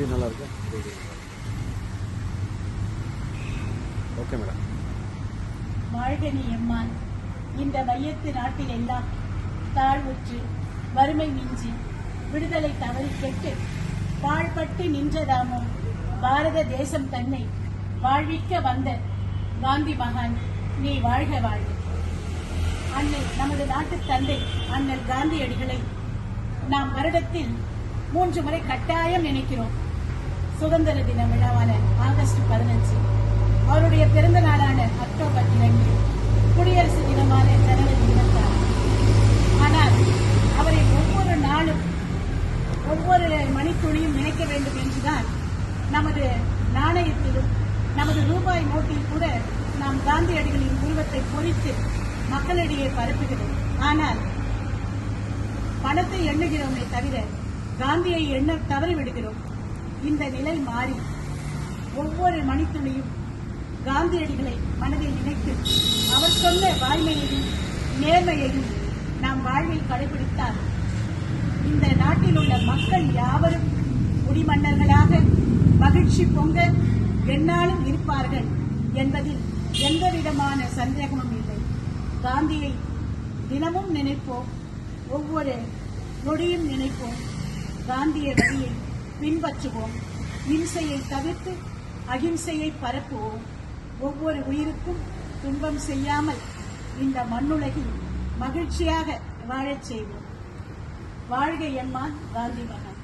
கேள்வி நல்லா இருக்கு. Okay madam. வாழ்கனி எம்மான், இந்த வையத்து நாட்டில் எல்லாம் தாழ்வுற்று வறுமை மிஞ்சி விடுதலை தவறி கெட்டு பாழ்பட்டு நின்றதாமும் பாரத தேசம் தன்னை வாழ்விக்க வந்த காந்தி மகான் நீ வாழ்க வாழ்க. அண்ணல் நமது நாட்டு தந்தை அண்ணல் காந்தியடிகளை நாம் வருடத்தில் 3 முறை கட்டாயம் நினைக்கிறோம். சுதந்திர தின விழாவான ஆகஸ்ட் 15, அவருடைய பிறந்த நாளான அக்டோபர் 2, குடியரசு தினமான ஜனவரி 26. ஆனால் அவரை ஒவ்வொரு நாளும் ஒவ்வொரு மணித்துளியும் நினைக்க வேண்டும் என்றுதான் நமது நாணயத்திலும் நமது ரூபாய் நோட்டில் கூட நாம் காந்தியடிகளின் உருவத்தை பொறித்து மக்களிடையே பரப்புகிறோம். ஆனால் பணத்தை எண்ணுகிறோமே தவிர காந்தியை எண்ண தவறிவிடுகிறோம். இந்த நிலை மாறி ஒவ்வொரு மணித்துளியும் காந்தியடிகளை மனதில் நினைத்து அவர் சொன்ன வாய்மையையும் நேர்மையையும் நாம் வாழ்வில் கடைபிடித்தால் இந்த நாட்டில் உள்ள மக்கள் யாவரும் குடிமன்னர்களாக மகிழ்ச்சி பொங்க எந்நாளும் இருப்பார்கள் என்பதில் எந்தவிதமான சந்தேகமும் இல்லை. காந்தியை தினமும் நினைப்போம், ஒவ்வொரு நொடியும் நினைப்போம். காந்திய வழியை பின்பற்றுவோம். இம்சையை தவிர்த்து அகிம்சையை பரப்புவோம். ஒவ்வொரு உயிருக்கும் துன்பம் செய்யாமல் இந்த மண்ணுலகில் மகிழ்ச்சியாக வாழச் செய்வோம். வாழ்க எம்மான் காந்தி மகான்.